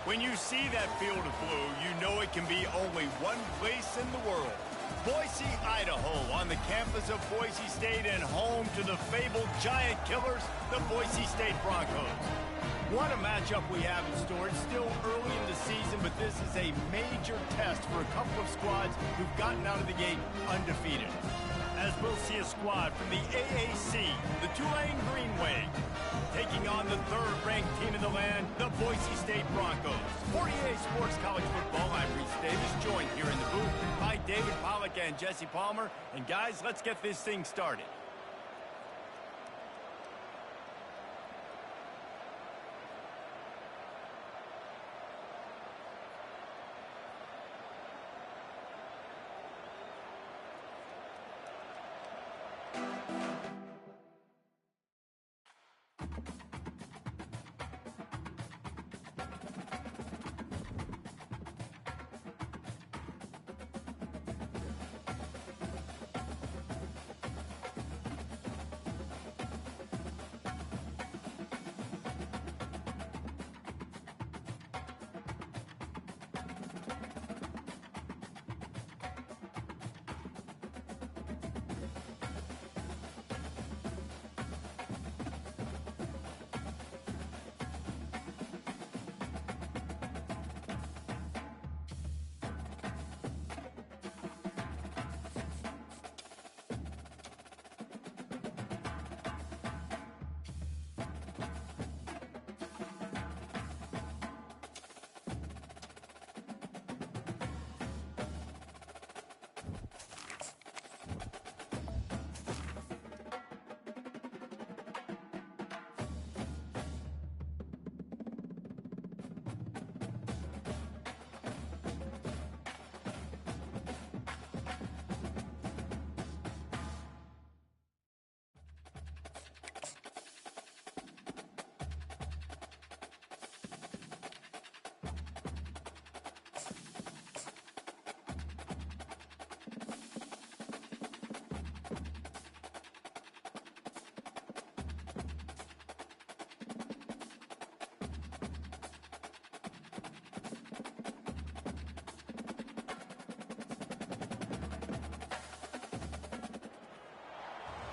When you see that field of blue, you know it can be only one place in the world. Boise, Idaho, on the campus of Boise State and home to the fabled giant killers, the Boise State Broncos. What a matchup we have in store. It's still early in the season, but this is a major test for a couple of squads who've gotten out of the gate undefeated. As we'll see a squad from the AAC, the Tulane Green Wave, taking on the third-ranked team in the land, the Boise State Broncos. For EA Sports College Football, I'm Reese Davis, joined here in the booth by David Pollack and Jesse Palmer. And guys, let's get this thing started.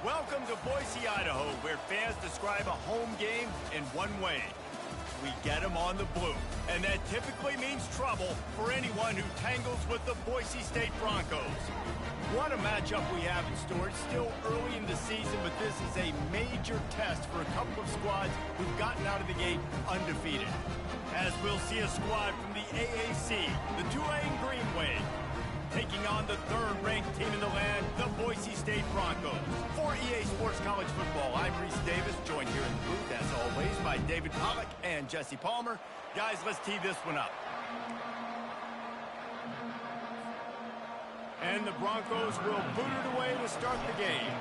Welcome to Boise, Idaho, where fans describe a home game in one way. We get them on the blue, and that typically means trouble for anyone who tangles with the Boise State Broncos. What a matchup we have in store. It's still early in the season, but this is a major test for a couple of squads who've gotten out of the gate undefeated. As we'll see a squad from the AAC, the Tulane Green Wave, taking on the third-ranked team in the land, the Boise State Broncos. For EA Sports College Football, I'm Reese Davis, joined here in the booth, as always, by David Pollack and Jesse Palmer. Guys, let's tee this one up. And the Broncos will boot it away to start the game.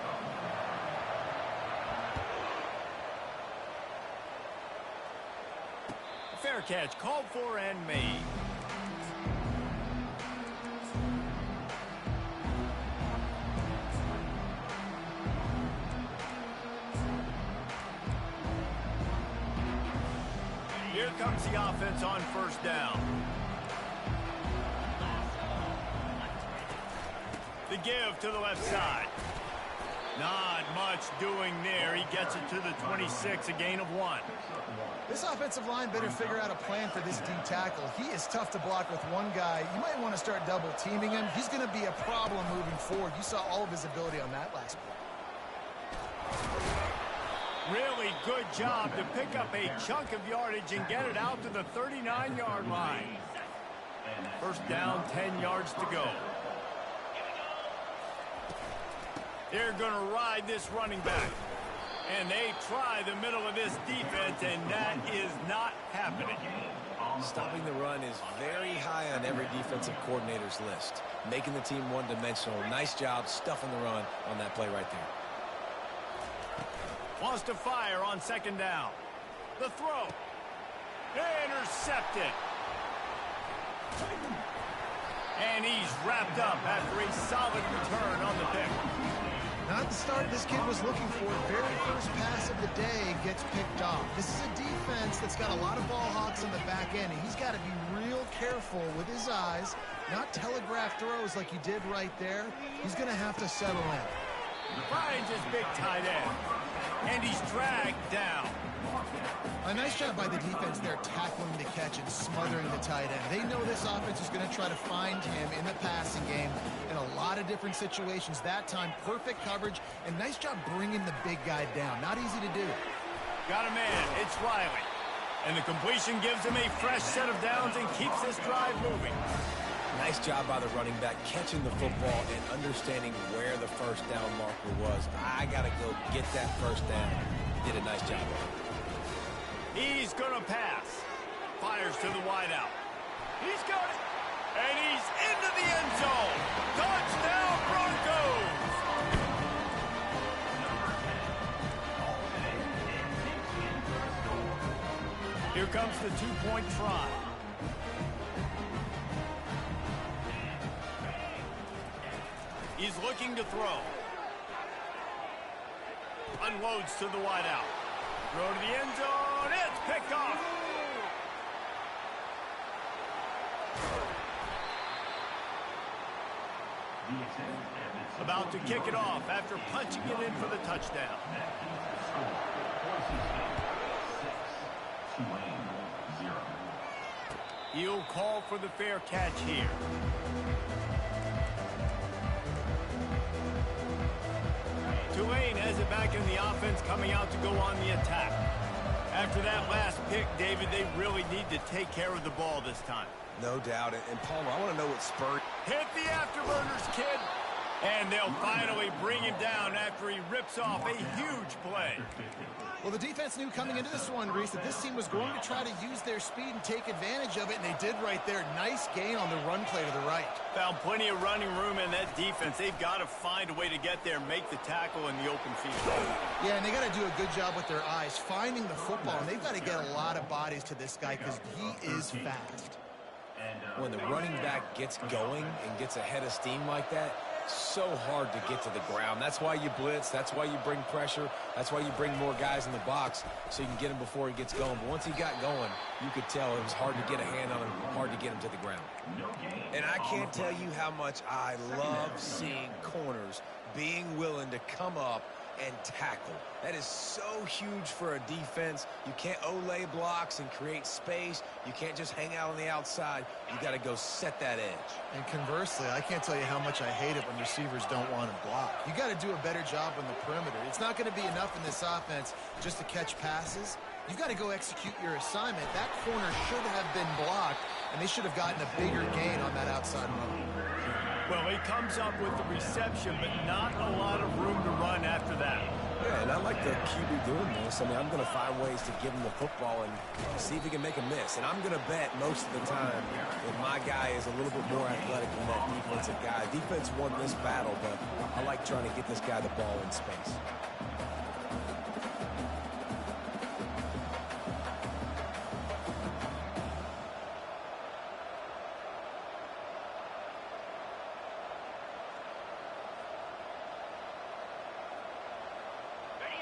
Fair catch called for and made. Here comes the offense on first down. The give to the left side. Not much doing there. He gets it to the 26, a gain of 1. This offensive line better figure out a plan for this D tackle. He is tough to block with one guy. You might want to start double teaming him. He's going to be a problem moving forward. You saw all of his ability on that last play. Really good job to pick up a chunk of yardage and get it out to the 39-yard line. First down, 10 yards to go. They're going to ride this running back. And they try the middle of this defense, and that is not happening. Stopping the run is very high on every defensive coordinator's list. Making the team one-dimensional. Nice job stuffing the run on that play right there. Wants to fire on second down. The throw. Intercepted. And he's wrapped up after a solid return on the pick. Not the start this kid was looking for. Very first pass of the day gets picked off. This is a defense that's got a lot of ball hawks on the back end, and he's got to be real careful with his eyes, not telegraph throws like he did right there. He's going to have to settle in. Finds his big tight end, and he's dragged down. A nice job by the defense there, tackling the catch and smothering the tight end. They know this offense is going to try to find him in the passing game in a lot of different situations. That time, perfect coverage, and nice job bringing the big guy down. Not easy to do. Got a man, it's Riley. And the completion gives him a fresh set of downs and keeps this drive moving. Nice job by the running back, catching the football and understanding where the first down marker was. I got to go get that first down. Did a nice job of it. He's going to pass. Fires to the wideout. He's got it. And he's into the end zone. Touchdown, Broncos! Here comes the two-point try. He's looking to throw. Unloads to the wideout. Throw to the end zone. It's picked off. About to kick it off after punching it in for the touchdown. He'll call for the fair catch here. Tulane has it back in the offense, coming out to go on the attack. After that last pick, David, they really need to take care of the ball this time. No doubt. And Palmer, I want to know what spurred. Hit the afterburners, kid. And they'll finally bring him down after he rips off a huge play. Well, the defense knew coming into this one, Reese, that this team was going to try to use their speed and take advantage of it, and they did right there. Nice gain on the run play to the right. Found plenty of running room in that defense. They've got to find a way to get there, make the tackle in the open field. Yeah, and they got to do a good job with their eyes, finding the football, and they've got to get a lot of bodies to this guy because he is fast. When the running back gets going and gets ahead of steam like that, so hard to get to the ground. That's why you blitz. That's why you bring pressure. That's why you bring more guys in the box so you can get him before he gets going. But once he got going, you could tell it was hard to get a hand on him, hard to get him to the ground. And I can't tell you how much I love seeing corners being willing to come up and tackle. That is so huge for a defense. You can't olay blocks and create space. You can't just hang out on the outside. You got to go set that edge. And conversely, I can't tell you how much I hate it when receivers don't want to block. You got to do a better job on the perimeter. It's not going to be enough in this offense just to catch passes. You've got to go execute your assignment. That corner should have been blocked, and they should have gotten a bigger gain on that outside run. Well, he comes up with the reception, but not a lot of room to run after that. Yeah, and I like the QB doing this. I mean, I'm going to find ways to give him the football and see if he can make a miss. And I'm going to bet most of the time that my guy is a little bit more athletic than that defensive guy. Defense won this battle, but I like trying to get this guy the ball in space.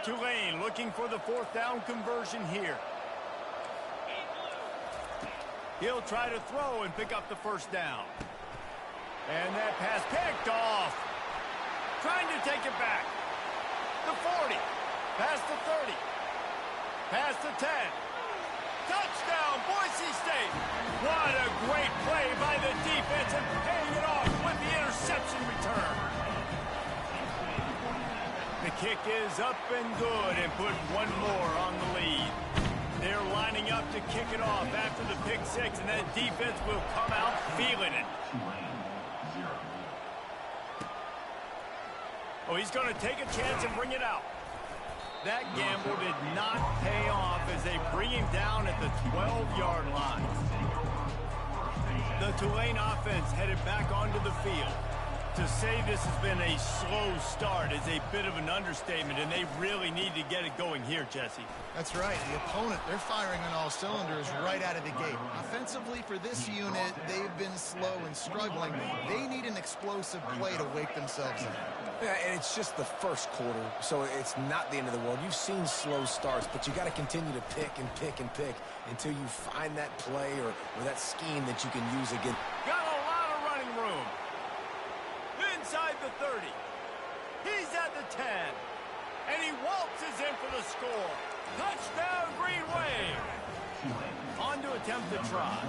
Tulane looking for the fourth down conversion here. He'll try to throw and pick up the first down. And that pass picked off. Trying to take it back. The 40. Past the 30. Past the 10. Touchdown, Boise State. What a great play by the defense and paying it off with the interception return. The kick is up and good and put one more on the lead. They're lining up to kick it off after the pick six, and that defense will come out feeling it. Oh, he's going to take a chance and bring it out. That gamble did not pay off as they bring him down at the 12-yard line. The Tulane offense headed back onto the field. To say this has been a slow start is a bit of an understatement, and they really need to get it going here, Jesse. That's right. The opponent, they're firing on all cylinders right out of the gate. Offensively, for this unit, they've been slow and struggling. They need an explosive play to wake themselves up. Yeah, and it's just the first quarter, so it's not the end of the world. You've seen slow starts, but you got to continue to pick and pick and pick until you find that play or that scheme that you can use again. Got a lot of running room. Inside the 30. He's at the 10. And he waltzes in for the score. Touchdown, Green Wave. On to attempt the try.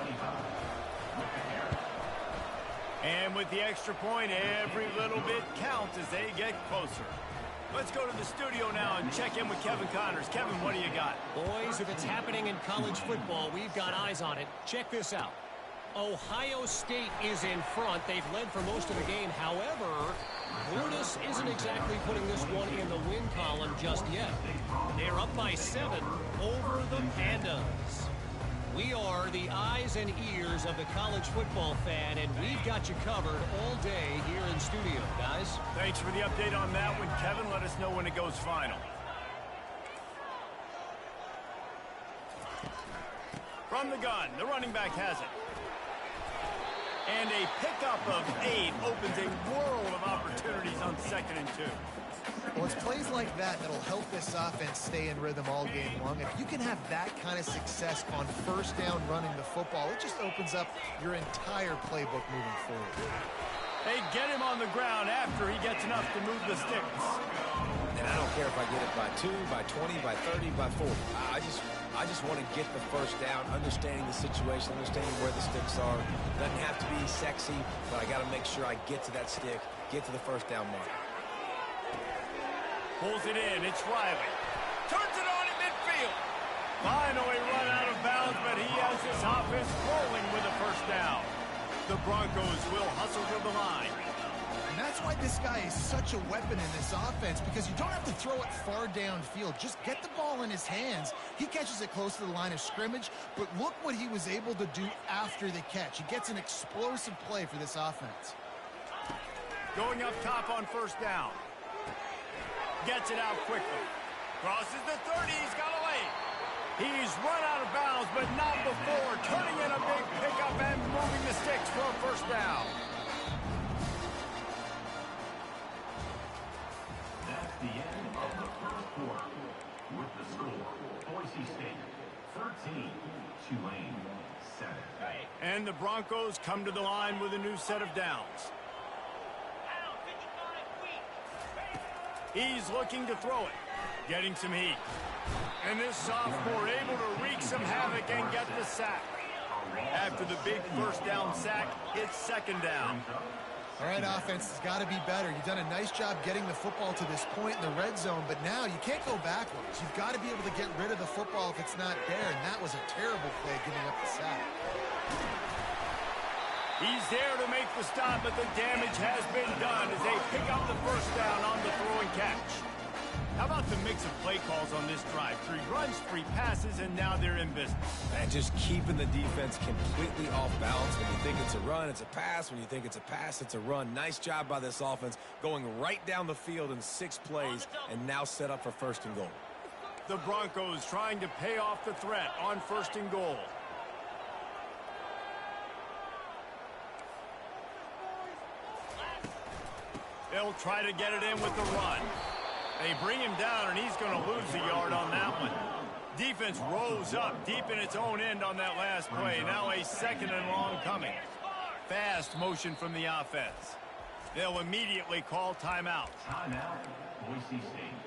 And with the extra point, every little bit counts as they get closer. Let's go to the studio now and check in with Kevin Connors. Kevin, what do you got? Boys, if it's happening in college football, we've got eyes on it. Check this out. Ohio State is in front. They've led for most of the game. However, Brutus isn't exactly putting this one in the win column just yet. They're up by 7 over the Pandas. We are the eyes and ears of the college football fan, and we've got you covered all day here in studio, guys. Thanks for the update on that one, Kevin. Let us know when it goes final. From the gun, the running back has it. And a pickup of 8 opens a world of opportunities on 2nd and 2. Well, it's plays like that that'll help this offense stay in rhythm all game long. If you can have that kind of success on first down running the football, it just opens up your entire playbook moving forward. They get him on the ground after he gets enough to move the sticks. And I don't care if I get it by 2, by 20, by 30, by 40. I just want to get the first down, understanding the situation, understanding where the sticks are. Doesn't have to be sexy, but I got to make sure I get to that stick, get to the first down mark. Pulls it in. It's Riley. Turns it on in midfield. Finally run out of bounds, but he has his offense rolling with a first down. The Broncos will hustle to the line. And that's why this guy is such a weapon in this offense, because you don't have to throw it far downfield. Just get the ball in his hands. He catches it close to the line of scrimmage, but look what he was able to do after the catch. He gets an explosive play for this offense. Going up top on first down. Gets it out quickly. Crosses the 30. He's got a lane. He's run out of bounds, but not before turning in a big pickup and moving the sticks for a first down. That's the end of the first quarter. With the score, Boise State 13, Tulane 7. And the Broncos come to the line with a new set of downs. He's looking to throw it, getting some heat. And this sophomore able to wreak some havoc and get the sack. After the big first down sack, it's 2nd down. All right, offense has got to be better. You've done a nice job getting the football to this point in the red zone, but now you can't go backwards. You've got to be able to get rid of the football if it's not there, and that was a terrible play giving up the sack. He's there to make the stop, but the damage has been done as they pick up the first down on the throw and catch. How about the mix of play calls on this drive? 3 runs, 3 passes, and now they're in business. And just keeping the defense completely off balance. When you think it's a run, it's a pass. When you think it's a pass, it's a run. Nice job by this offense going right down the field in 6 plays and now set up for 1st and goal. The Broncos trying to pay off the threat on 1st and goal. They'll try to get it in with the run. They bring him down, and he's going to lose a yard on that one. Defense rolls up deep in its own end on that last play. Now a 2nd and long coming. Fast motion from the offense. They'll immediately call timeout. Timeout, Boise State.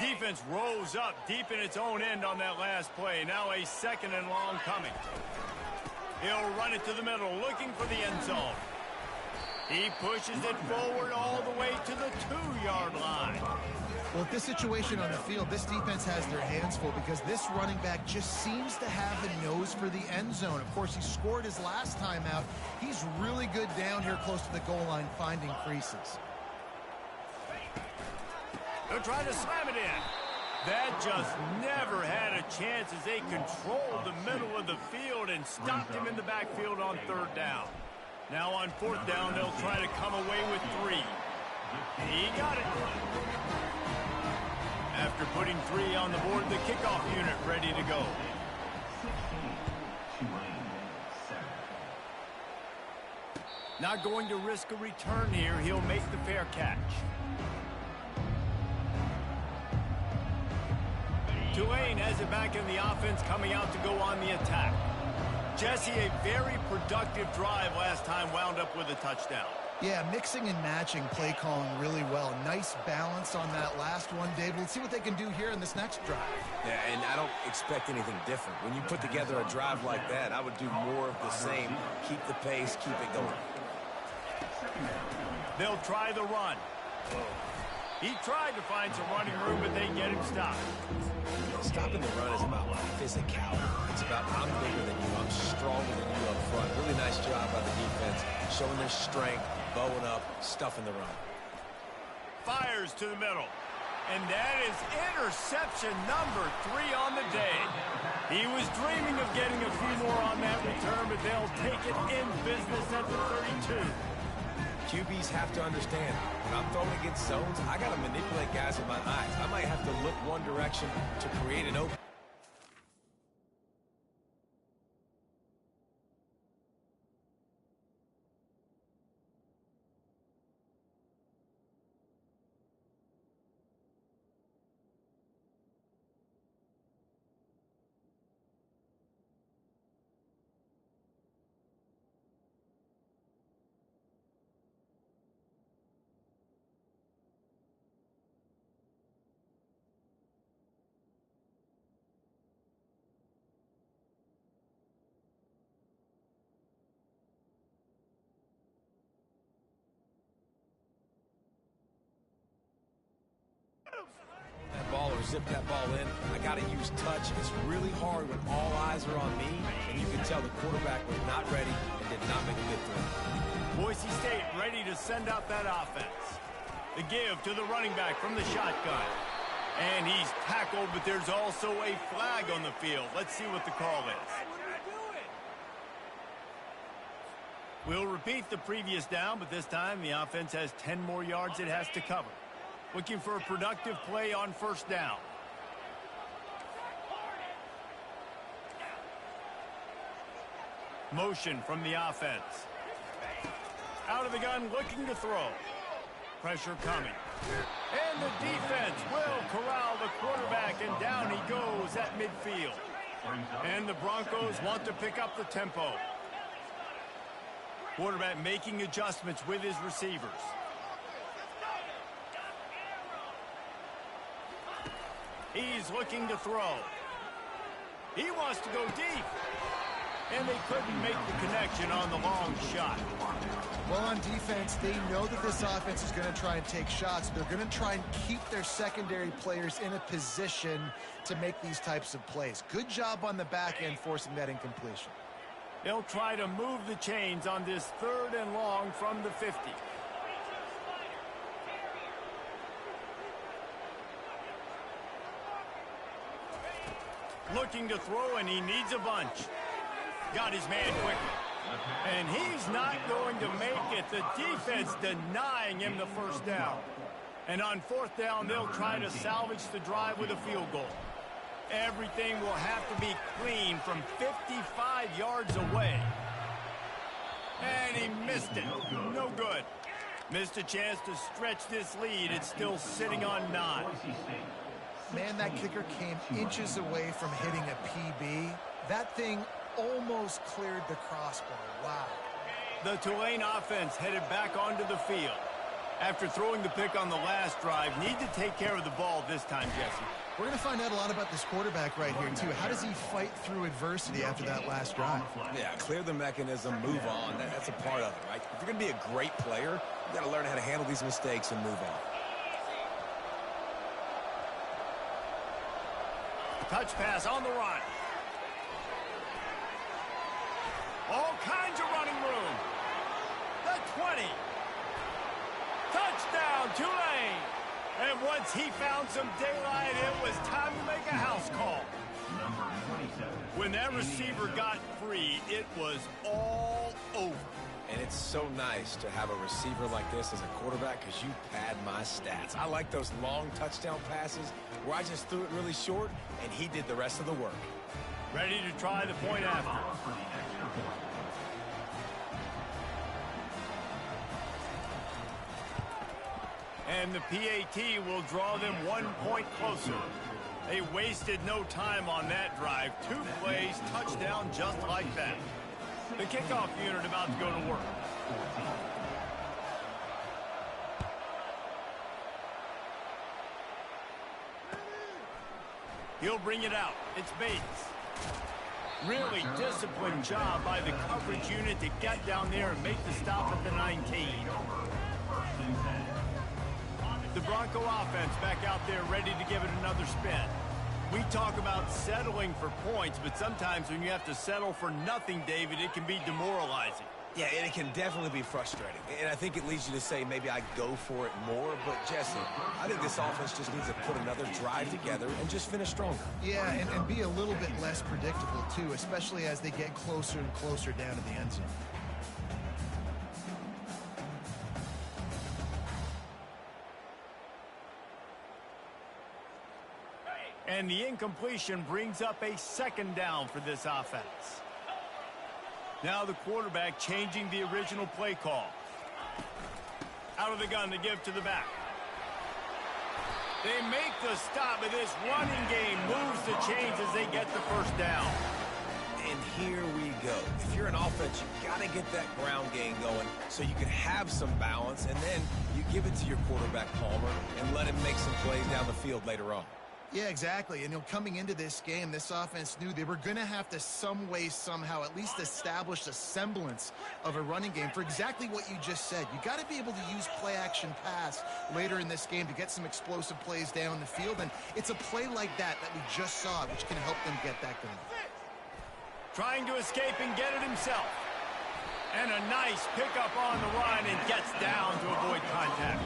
Defense rolls up deep in its own end on that last play. Now a 2nd and long coming. He'll run it to the middle, looking for the end zone. He pushes it forward all the way to the 2-yard line. Well, at this situation on the field, this defense has their hands full because this running back just seems to have a nose for the end zone. Of course, he scored his last time out. He's really good down here close to the goal line, finding creases. They'll try to slam it in. That just never had a chance as they controlled the middle of the field and stopped him in the backfield on 3rd down. Now on 4th down, they'll try to come away with 3. He got it. After putting 3 on the board, the kickoff unit ready to go. Not going to risk a return here. He'll make the fair catch. Tulane has it back in the offense, coming out to go on the attack. Jesse, a very productive drive last time, wound up with a touchdown. Yeah, mixing and matching play calling really well. Nice balance on that last one, David. Let's see what they can do here in this next drive. Yeah, and I don't expect anything different. When you put together a drive like that, I would do more of the same. Keep the pace, keep it going. They'll try the run. He tried to find some running room, but they get him stopped. Stopping the run is about physicality. It's about I'm bigger than you, I'm stronger than you up front. Really nice job by the defense, showing their strength, bowing up, stuffing the run. Fires to the middle. And that is interception number 3 on the day. He was dreaming of getting a few more on that return, but they'll take it in business at the 32. QBs have to understand, when I'm throwing against zones, I got to manipulate guys with my eyes. I might have to look one direction to create an open. That ball or zip that ball in. I got to use touch. It's really hard when all eyes are on me, and you can tell the quarterback was not ready and did not make a good throw. Boise State ready to send out that offense. The give to the running back from the shotgun. And he's tackled, but there's also a flag on the field. Let's see what the call is. We'll repeat the previous down, but this time the offense has 10 more yards it has to cover. Looking for a productive play on 1st down. Motion from the offense. Out of the gun, looking to throw. Pressure coming. And the defense will corral the quarterback, and down he goes at midfield. And the Broncos want to pick up the tempo. Quarterback making adjustments with his receivers. He's looking to throw. He wants to go deep. And they couldn't make the connection on the long shot. Well, on defense, they know that this offense is going to try and take shots. They're going to try and keep their secondary players in a position to make these types of plays. Good job on the back end forcing that incompletion. They'll try to move the chains on this 3rd and long from the 50. Looking to throw, and he needs a bunch. Got his man quickly. And he's not going to make it. The defense denying him the 1st down. And on 4th down, they'll try to salvage the drive with a field goal. Everything will have to be clean from 55 yards away. And he missed it. No good. Missed a chance to stretch this lead. It's still sitting on 9. Man, that kicker came inches away from hitting a PB. That thing almost cleared the crossbar. Wow. The Tulane offense headed back onto the field. After throwing the pick on the last drive, need to take care of the ball this time, Jesse. We're going to find out a lot about this quarterback right here, too. How does he fight through adversity after that last drive? Yeah, clear the mechanism, move on. That's a part of it, right? If you're going to be a great player, you've got to learn how to handle these mistakes and move on. Touch pass on the run. All kinds of running room. The 20. Touchdown, Tulane. And once he found some daylight, it was time to make a house call. When that receiver got free, it was all over. And it's so nice to have a receiver like this as a quarterback because you pad my stats. I like those long touchdown passes where I just threw it really short and he did the rest of the work. Ready to try the point after. And the PAT will draw them 1 point closer. They wasted no time on that drive. 2 plays, touchdown just like that. The kickoff unit about to go to work. He'll bring it out. It's Bates. Really disciplined job by the coverage unit to get down there and make the stop at the 19. The Bronco offense back out there ready to give it another spin. We talk about settling for points, but sometimes when you have to settle for nothing, David, it can be demoralizing. Yeah, and it can definitely be frustrating. And I think it leads you to say maybe I go for it more. But, Jesse, I think this offense just needs to put another drive together and just finish stronger. Yeah, and be a little bit less predictable, too, especially as they get closer and closer down to the end zone. And the incompletion brings up a 2nd down for this offense. Now the quarterback changing the original play call. Out of the gun to give to the back. They make the stop, but this running game moves the chains as they get the 1st down. And here we go. If you're an offense, you got to get that ground game going so you can have some balance, and then you give it to your quarterback, Palmer, and let him make some plays down the field later on. Yeah, exactly. And coming into this game, this offense knew they were going to have to some way, somehow, at least establish a semblance of a running game for exactly what you just said. You got to be able to use play-action pass later in this game to get some explosive plays down the field. And it's a play like that we just saw, which can help them get that going. Trying to escape and get it himself. And a nice pickup on the run and gets down to avoid contact.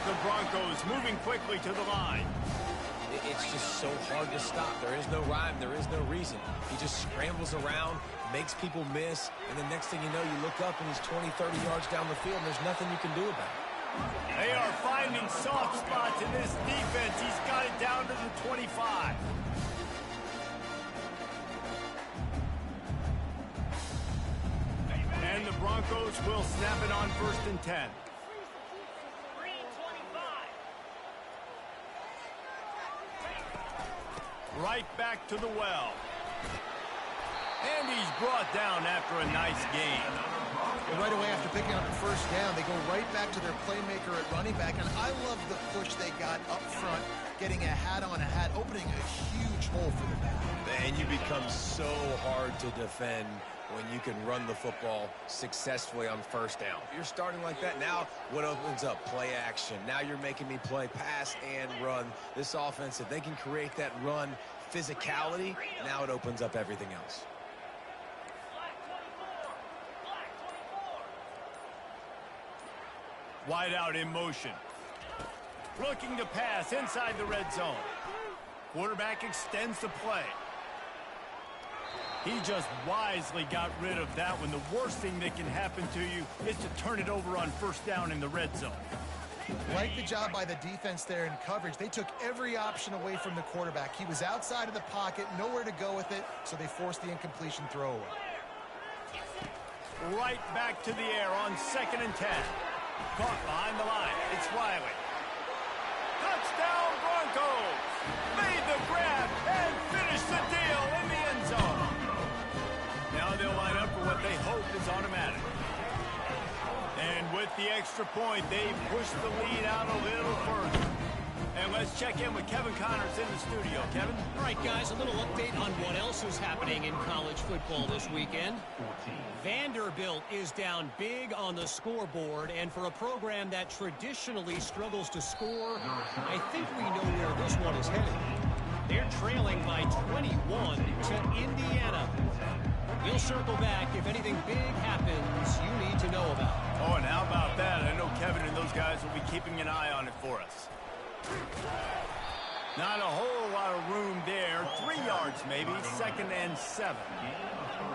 The Broncos moving quickly to the line. It's just so hard to stop. There is no rhyme. There is no reason. He just scrambles around, makes people miss, and the next thing you know, you look up and he's 20, 30 yards down the field, and there's nothing you can do about it. They are finding soft spots in this defense. He's got it down to the 25. And the Broncos will snap it on 1st and 10. Right back to the well. And he's brought down after a nice gain. And right away after picking up the 1st down, they go right back to their playmaker at running back. And I love the push they got up front, getting a hat on a hat, opening a huge hole for the back. And you become so hard to defend when you can run the football successfully on 1st down. You're starting like that. Now what opens up? Play action. Now you're making me play pass and run. This offense, if they can create that run physicality, now it opens up everything else. Wide out in motion. Looking to pass inside the red zone. Quarterback extends the play. He just wisely got rid of that one. The worst thing that can happen to you is to turn it over on 1st down in the red zone. Like the job by the defense there in coverage. They took every option away from the quarterback. He was outside of the pocket, nowhere to go with it, so they forced the incompletion throwaway. Right back to the air on 2nd and 10. Caught behind the line. It's Riley. Touchdown Broncos! Made the grab and finished the deal in the end zone. Now they'll line up for what they hope is automatic. And with the extra point, they push the lead out a little further. And let's check in with Kevin Connors in the studio. Kevin? All right, guys, a little update on what else is happening in college football this weekend. Vanderbilt is down big on the scoreboard, and for a program that traditionally struggles to score, I think we know where this one is headed. They're trailing by 21 to Indiana. We'll circle back if anything big happens you need to know about. Oh, and how about that? I know Kevin and those guys will be keeping an eye on it for us. Not a whole lot of room there. 3 yards maybe. 2nd and 7.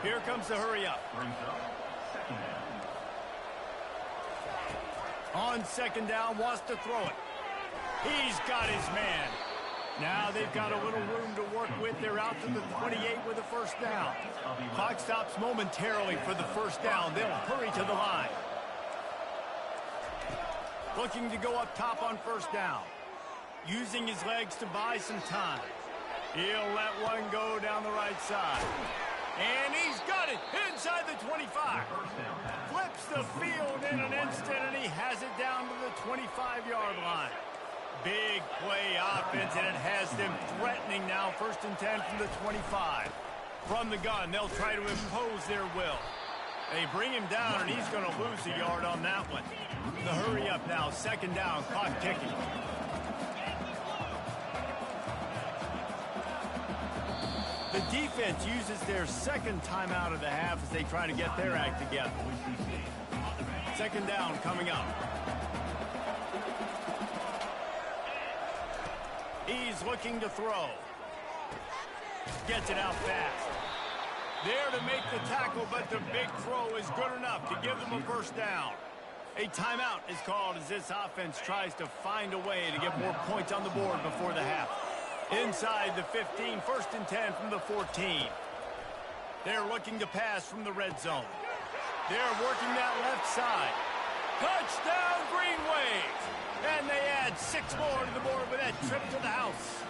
Here comes the hurry up. On second down, wants to throw it. He's got his man. Now they've got a little room to work with. They're out to the 28 with a first down. Clock stops momentarily for the first down. They'll hurry to the line. Looking to go up top on first down. Using his legs to buy some time. He'll let one go down the right side. And he's got it inside the 25. Flips the field in an instant, and he has it down to the 25-yard line. Big play offense, and it has them threatening now. 1st and 10 from the 25. From the gun, they'll try to impose their will. They bring him down, and he's going to lose a yard on that one. The hurry up now. 2nd down, clock ticking. The defense uses their 2nd timeout of the half as they try to get their act together. 2nd down coming up. He's looking to throw. Gets it out fast. There to make the tackle, but the big throw is good enough to give them a first down. A timeout is called as this offense tries to find a way to get more points on the board before the half. Inside the 15, 1st and 10 from the 14. They're looking to pass from the red zone. They're working that left side. Touchdown, Green Wave! And they add 6 more to the board with that trip to the house.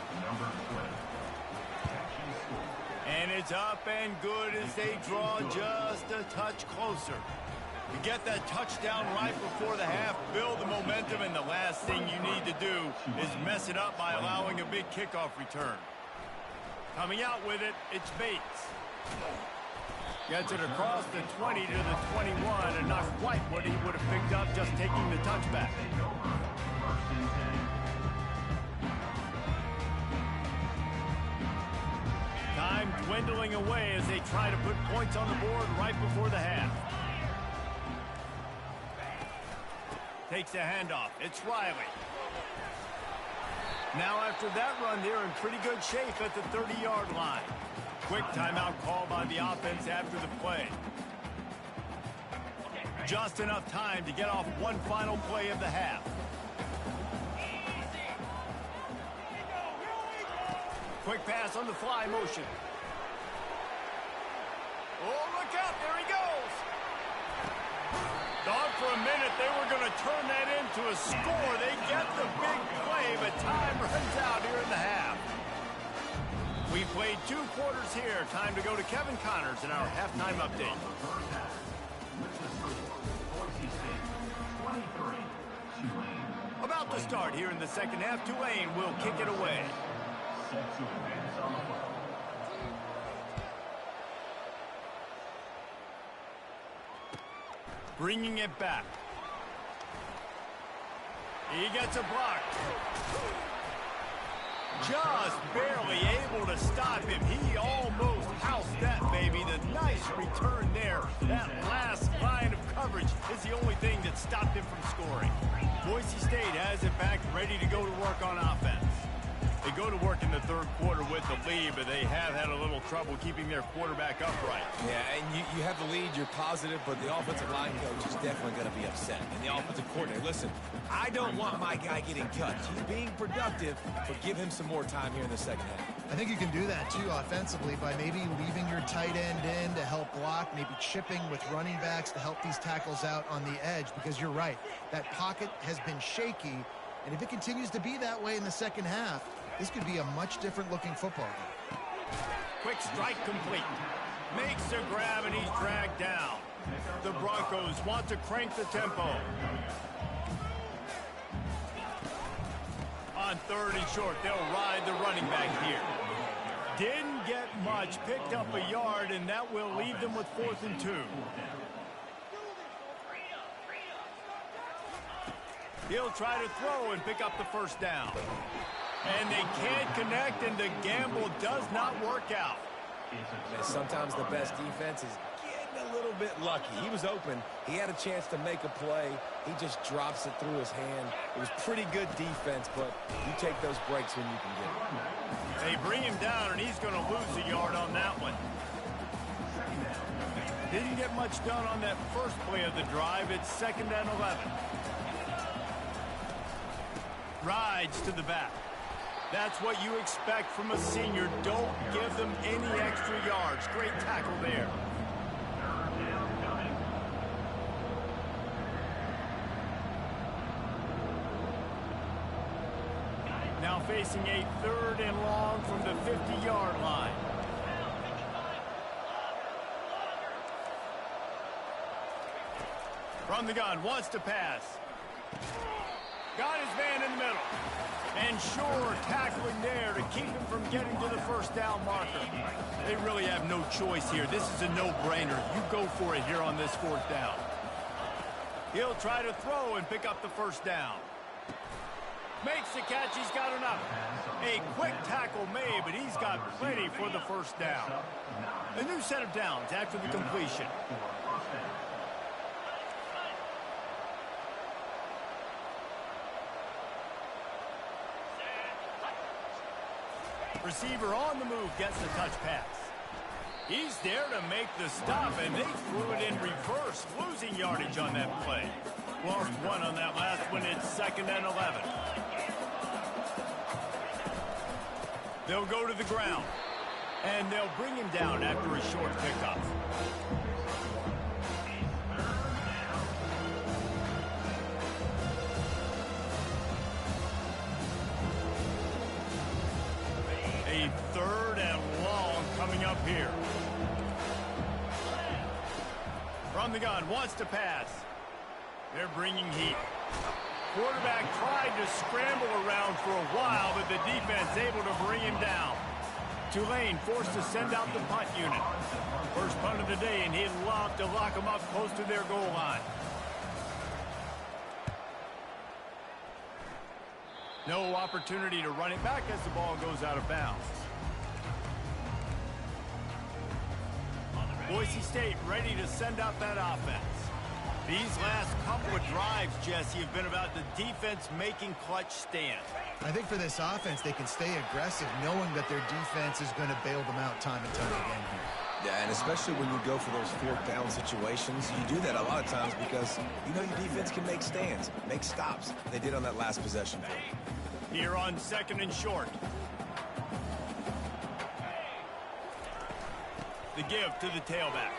And it's up and good as they draw just a touch closer. You get that touchdown right before the half, build the momentum, and the last thing you need to do is mess it up by allowing a big kickoff return. Coming out with it, it's Bates. Gets it across the 20 to the 21, and not quite what he would have picked up just taking the touchback. Time dwindling away as they try to put points on the board right before the half. Takes a handoff. It's Riley. Now after that run, they're in pretty good shape at the 30-yard line. Quick timeout call by the offense after the play. Just enough time to get off one final play of the half. Quick pass on the fly motion. Oh, look out. There he goes. Thought for a minute they were going to turn that into a score. They get the big play, but time runs out here in the half. We played 2 quarters here. Time to go to Kevin Connors in our halftime update. About to start here in the second half. Tulane will kick it away. Bringing it back. He gets a block. Just barely able to stop him. He almost housed that baby. The nice return there. That last line of coverage is the only thing that stopped him from scoring. Boise State has it back, ready to go to work on offense. They go to work in the 3rd quarter with the lead, but they have had a little trouble keeping their quarterback upright. Yeah, and you have the lead, you're positive, but the offensive line coach is definitely going to be upset. And the offensive coordinator, listen, I don't want my guy getting cut. He's being productive, but give him some more time here in the second half. I think you can do that, too, offensively, by maybe leaving your tight end in to help block, maybe chipping with running backs to help these tackles out on the edge, because you're right. That pocket has been shaky, and if it continues to be that way in the second half, this could be a much different looking football game. Quick strike complete. Makes a grab and he's dragged down. The Broncos want to crank the tempo. On 3rd and short, they'll ride the running back here. Didn't get much, picked up a yard, and that will leave them with 4th and 2. He'll try to throw and pick up the first down. And they can't connect, and the gamble does not work out. And sometimes the best defense is getting a little bit lucky. He was open. He had a chance to make a play. He just drops it through his hand. It was pretty good defense, but you take those breaks when you can get it. They bring him down, and he's going to lose a yard on that one. Didn't get much done on that first play of the drive. It's 2nd and 11. Rides to the back. That's what you expect from a senior. Don't give them any extra yards. Great tackle there. Now facing a 3rd and long from the 50-yard line. From the gun, wants to pass. Got his man in the middle. And sure, tackling there to keep him from getting to the first down marker. They really have no choice here. This is a no-brainer. You go for it here on this 4th down. He'll try to throw and pick up the first down. Makes the catch. He's got enough. A quick tackle made, but he's got plenty for the first down. A new set of downs after the completion. Receiver on the move gets the touch pass. He's there to make the stop, and they threw it in reverse, losing yardage on that play. Lost 1 on that last one. It's 2nd and 11. They'll go to the ground, and they'll bring him down after a short pickup. A 3rd and long coming up here. From the gun, wants to pass. They're bringing heat. Quarterback tried to scramble around for a while, but the defense able to bring him down. Tulane forced to send out the punt unit. First punt of the day, and he'd love to lock them up close to their goal line. No opportunity to run it back as the ball goes out of bounds. Boise State ready to send out that offense. These last couple of drives, Jesse, have been about the defense making clutch stands. I think for this offense, they can stay aggressive knowing that their defense is going to bail them out time and time again here. Yeah, and especially when you go for those 4th down situations, you do that a lot of times because you know your defense can make stands, make stops. They did on that last possession. Here on 2nd and short. The give to the tailback.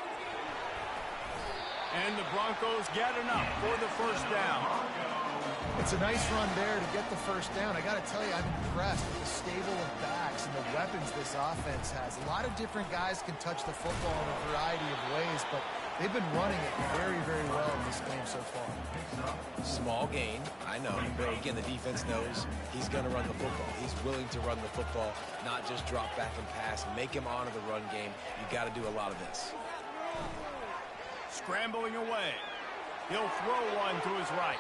And the Broncos get enough for the first down. It's a nice run there to get the first down. I got to tell you, I'm impressed with the stable of backs and the weapons this offense has. A lot of different guys can touch the football in a variety of ways, but they've been running it very, very well in this game so far. Small gain, I know, but again, the defense knows he's going to run the football. He's willing to run the football, not just drop back and pass, make him honor the run game. You got to do a lot of this. Scrambling away. He'll throw one to his right.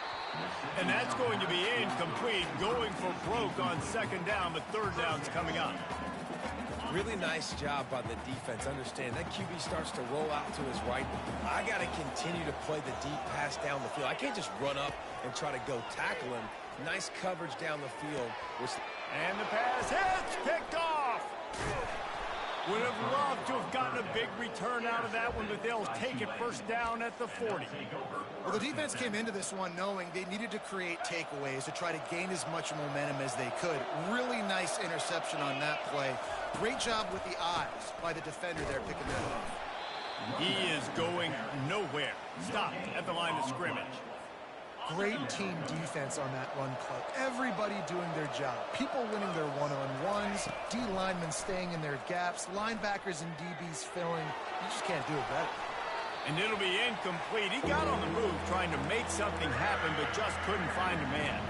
And that's going to be incomplete, going for broke on 2nd down, but 3rd down's coming up. Really nice job by the defense. Understand that QB starts to roll out to his right. I got to continue to play the deep pass down the field. I can't just run up and try to go tackle him. Nice coverage down the field. And the pass hits, picked off. Would have loved to have gotten a big return out of that one, but they'll take it first down at the 40. Well, the defense came into this one knowing they needed to create takeaways to try to gain as much momentum as they could. Really nice interception on that play. Great job with the eyes by the defender there picking that up. He is going nowhere. Stopped at the line of scrimmage. Great team defense on that run play. Everybody doing their job. People winning their one-on-ones, D linemen staying in their gaps, linebackers and DBs filling. You just can't do it better. And it'll be incomplete. He got on the move trying to make something happen, but just couldn't find a man.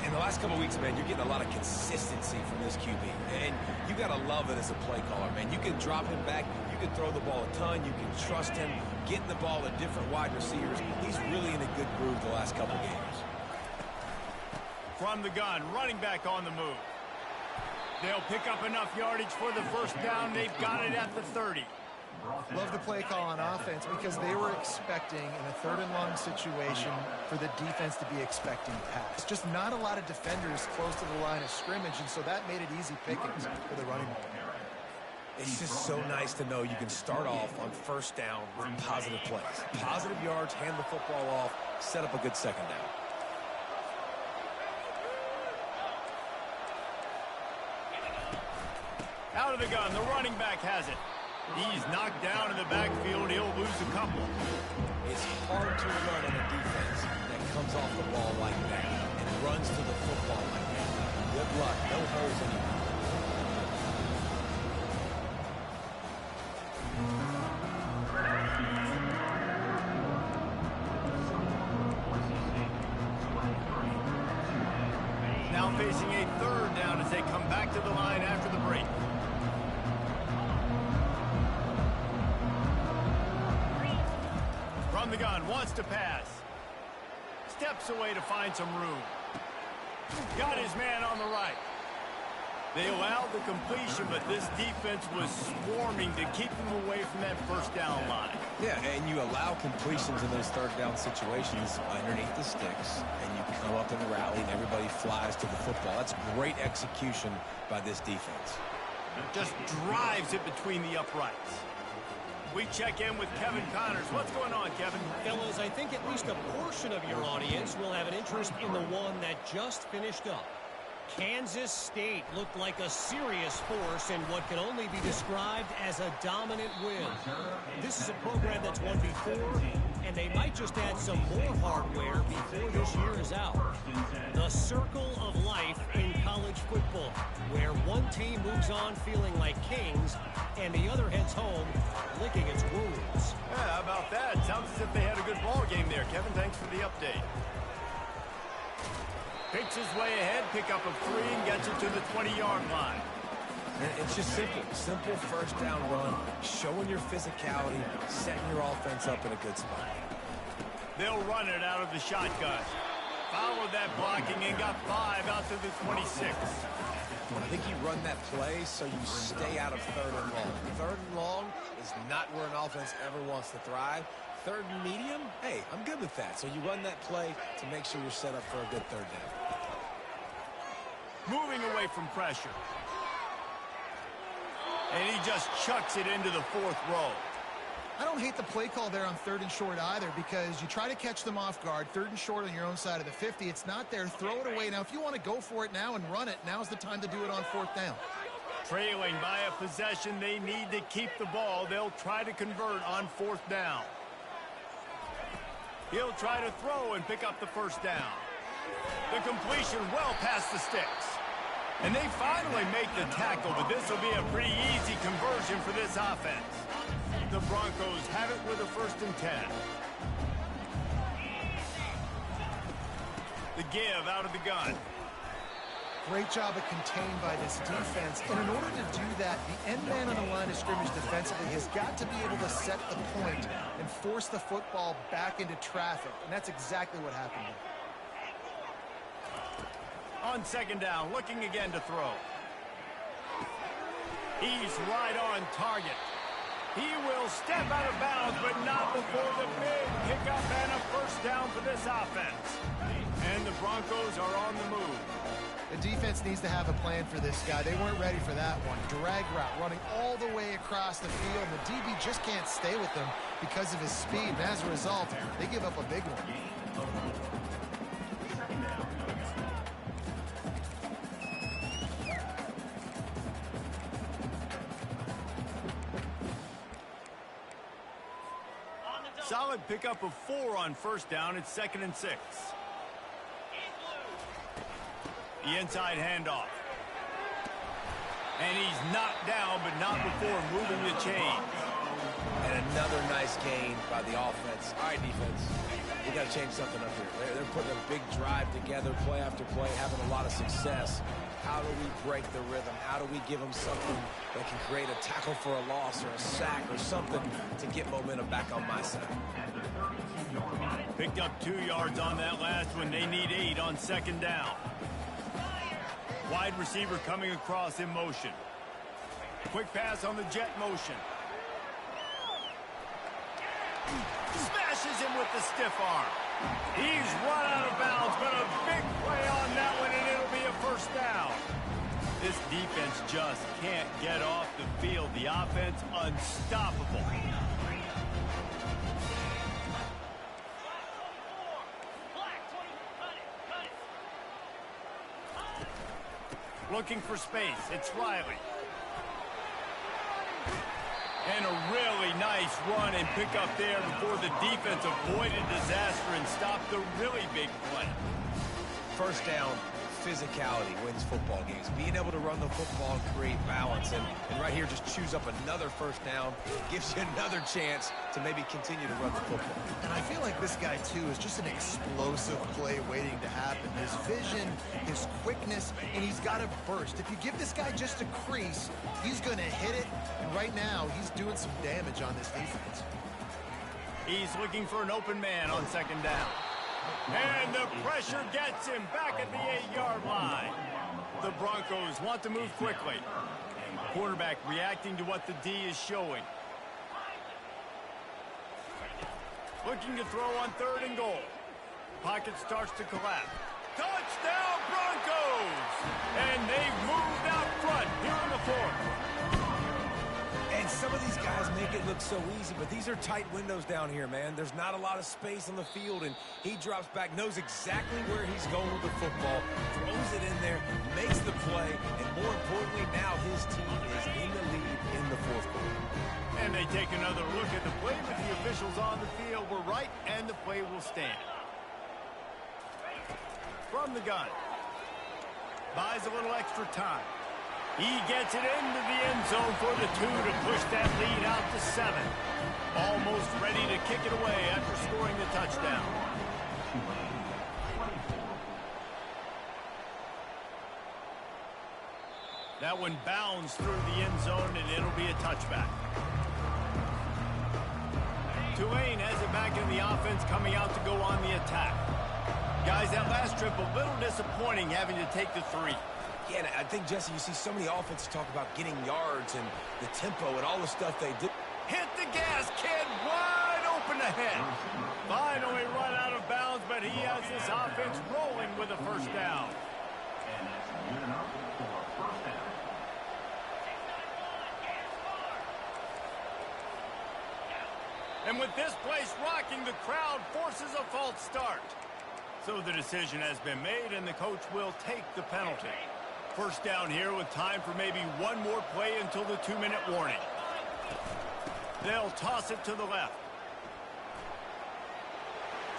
In the last couple of weeks, man, you're getting a lot of consistency from this QB. And you got to love it as a play caller, man. You can drop him back. You can throw the ball a ton. You can trust him getting the ball to different wide receivers. He's really in a good groove the last couple games. From the gun, running back on the move. They'll pick up enough yardage for the first down. They've got it at the 30. Love the play call on offense because they were expecting in a 3rd and long situation for the defense to be expecting pass. Just not a lot of defenders close to the line of scrimmage, and so that made it easy pickings for the running back. It's just so nice to know you can start off on first down with positive plays. Positive yards, hand the football off, set up a good 2nd down. Out of the gun, the running back has it. He's knocked down in the backfield. He'll lose a couple. It's hard to run on a defense that comes off the ball like that and runs to the football like that. Good luck. No holes anymore. Now facing a third down as they come back to the line after the break. From the gun, wants to pass. Steps away to find some room. Got his man on the right. They allowed the completion, but this defense was swarming to keep them away from that first down line. Yeah, and you allow completions in those third down situations underneath the sticks, and you come up in the rally, and everybody flies to the football. That's great execution by this defense. Just drives it between the uprights. We check in with Kevin Connors. What's going on, Kevin? Fellas, I think at least a portion of your audience will have an interest in the one that just finished up. Kansas State looked like a serious force in what can only be described as a dominant win. This is a program that's won before, and they might just add some more hardware before this year is out. The circle of life in college football, where one team moves on feeling like kings, and the other heads home licking its wounds. Yeah, how about that? Sounds as if they had a good ball game there. Kevin, thanks for the update. Picks his way ahead, pick up a 3, and gets it to the 20-yard line. And it's just simple. Simple first down run, showing your physicality, setting your offense up in a good spot. They'll run it out of the shotgun. Followed that blocking and got 5 out to the 26. I think you run that play so you stay out of third and long. Third and long is not where an offense ever wants to thrive. Third and medium, hey, I'm good with that. So you run that play to make sure you're set up for a good third down. Moving away from pressure. And he just chucks it into the 4th row. I don't hate the play call there on 3rd and short either, because you try to catch them off guard. 3rd and short on your own side of the 50. It's not there. Throw it away. Now, if you want to go for it now and run it, now's the time to do it on 4th down. Trailing by a possession, they need to keep the ball. They'll try to convert on 4th down. He'll try to throw and pick up the 1st down. The completion well past the sticks. And they finally make the tackle, but this will be a pretty easy conversion for this offense. The Broncos have it with a 1st and 10. The give out of the gun. Great job of contained by this defense. And in order to do that, the end man on the line of scrimmage defensively has got to be able to set the point and force the football back into traffic. And that's exactly what happened there. On 2nd down, looking again to throw. He's right on target. He will step out of bounds, but not before the big pickup and a 1st down for this offense. And the Broncos are on the move. The defense needs to have a plan for this guy. They weren't ready for that one. Drag route running all the way across the field. The DB just can't stay with them because of his speed. And as a result, they give up a big one. Solid pickup of 4 on 1st down. It's 2nd and 6. The inside handoff. And he's knocked down, but not before moving the chain. And another nice gain by the offense. All right, defense. We got to change something up here. They're putting a big drive together, play after play, having a lot of success. How do we break the rhythm? How do we give them something that can create a tackle for a loss or a sack or something to get momentum back on my side? Picked up 2 yards on that last one. They need 8 on 2nd down. Wide receiver coming across in motion. Quick pass on the jet motion. Smashes him with the stiff arm. He's run out of bounds, but a big play on that one, and it'll be a 1st down. This defense just can't get off the field. The offense unstoppable. Looking for space. It's Riley. And a really nice run and pick up there before the defense avoided disaster and stopped the really big play. First down, physicality wins football games. Being able to run the football and create balance. And right here, just choose up another first down. Gives you another chance to maybe continue to run the football. And I feel like this guy, too, is just an explosive play waiting to happen. His vision, his quickness, and he's got a burst. If you give this guy just a crease, he's going to hit it. And right now, he's doing some damage on this defense. He's looking for an open man on second down. And the pressure gets him back at the 8-yard line. The Broncos want to move quickly. Quarterback reacting to what the D is showing. Looking to throw on 3rd and goal. Pocket starts to collapse. Touchdown Broncos! And they've moved out front here in the 4th. And some of these guys make it look so easy, but these are tight windows down here, man. There's not a lot of space on the field, and he drops back, knows exactly where he's going with the football, throws it in there, makes the play, and more importantly, now his team is in the lead in the 4th quarter. And they take another look at the play, but the officials on the field were right, and the play will stand. From the gun. Buys a little extra time. He gets it into the end zone for the 2 to push that lead out to 7. Almost ready to kick it away after scoring the touchdown. That one bounds through the end zone, and it'll be a touchback. Tulane has it back in the offense, coming out to go on the attack. Guys, that last trip a little disappointing having to take the 3. Yeah, and I think, Jesse, you see so many offenses talk about getting yards and the tempo and all the stuff they do. Hit the gas, kid, wide open ahead. Finally run out of bounds, but he has this offense rolling with a first down. And that's good enough for a first down. And with this place rocking, the crowd forces a false start. So the decision has been made, and the coach will take the penalty. First down here with time for maybe one more play until the 2-minute warning. They'll toss it to the left.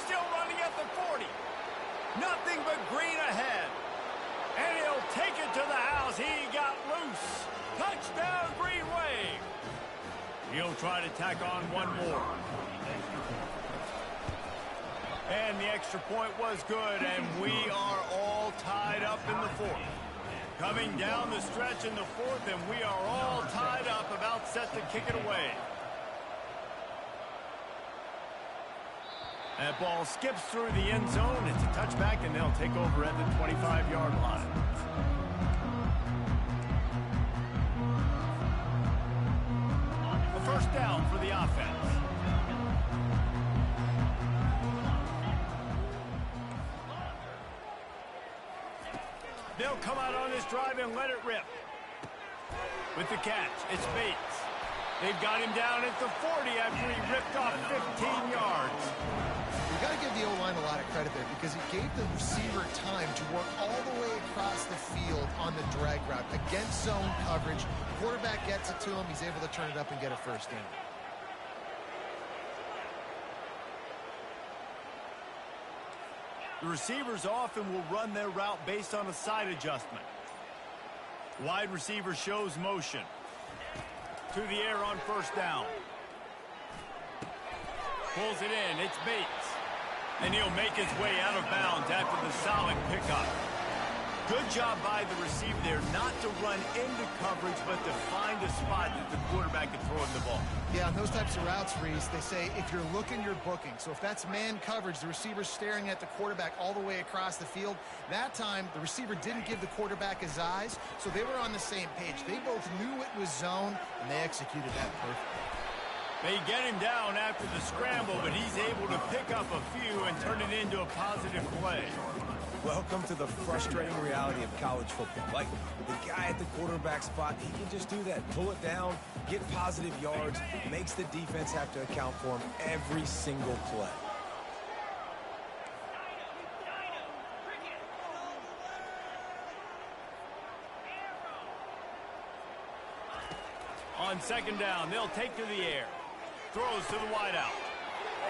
Still running at the 40. Nothing but green ahead. And he'll take it to the house. He got loose. Touchdown, Green Wave. He'll try to tack on one more. And the extra point was good, and we are all tied up in the 4th. Coming down the stretch in the 4th, and we are all tied up, about set to kick it away. That ball skips through the end zone. It's a touchback, and they'll take over at the 25-yard line. A first down for the offense. They'll come out on this drive and let it rip. With the catch, it's Bates. They've got him down at the 40 after he ripped off 15 yards. You got to give the O-line a lot of credit there because it gave the receiver time to work all the way across the field on the drag route against zone coverage. Quarterback gets it to him. He's able to turn it up and get a first down. The receivers often will run their route based on a side adjustment. Wide receiver shows motion. To the air on first down. Pulls it in. It's Bates. And he'll make his way out of bounds after the solid pickup. Good job by the receiver there not to run into coverage, but to find a spot that the quarterback can throw him the ball. Yeah, on those types of routes, Reese, they say if you're looking, you're booking. So if that's man coverage, the receiver's staring at the quarterback all the way across the field. That time, the receiver didn't give the quarterback his eyes, so they were on the same page. They both knew it was zone, and they executed that perfectly. They get him down after the scramble, but he's able to pick up a few and turn it into a positive play. Welcome to the frustrating reality of college football. Like, the guy at the quarterback spot, he can just do that. Pull it down, get positive yards, makes the defense have to account for him every single play. On second down, they'll take to the air. Throws to the wideout.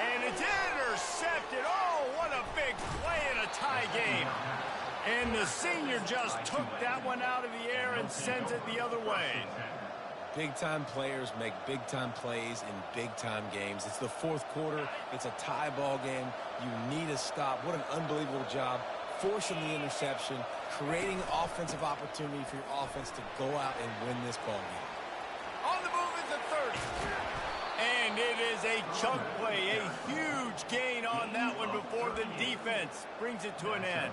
And it's intercepted. Oh, what a big play in a tie game. And the senior just took that one out of the air and sends it the other way. Big-time players make big-time plays in big-time games. It's the fourth quarter. It's a tie ball game. You need a stop. What an unbelievable job forcing the interception, creating offensive opportunity for your offense to go out and win this ball game. On the move is the 30. And it is a chunk play, a huge gain on that one before the defense brings it to an end.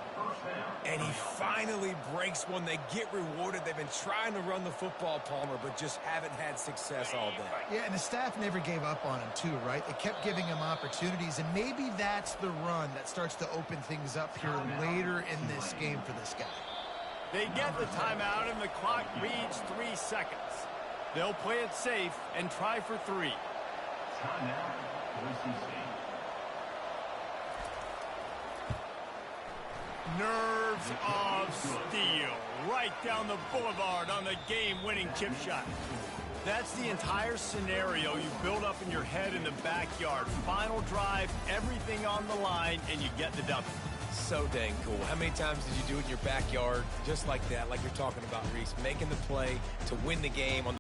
And he finally breaks one. They get rewarded. They've been trying to run the football, Palmer, but just haven't had success all day. Yeah, and the staff never gave up on him too, right? They kept giving him opportunities, and maybe that's the run that starts to open things up here later in this game for this guy. They get the timeout, and the clock reads 3 seconds. They'll play it safe and try for 3. Timeout, Boise State. Nerves of steel right down the boulevard on the game-winning chip shot. That's the entire scenario you build up in your head in the backyard. Final drive, everything on the line, and you get the W. So dang cool. How many times did you do it in your backyard just like that, like you're talking about, Reese, making the play to win the game on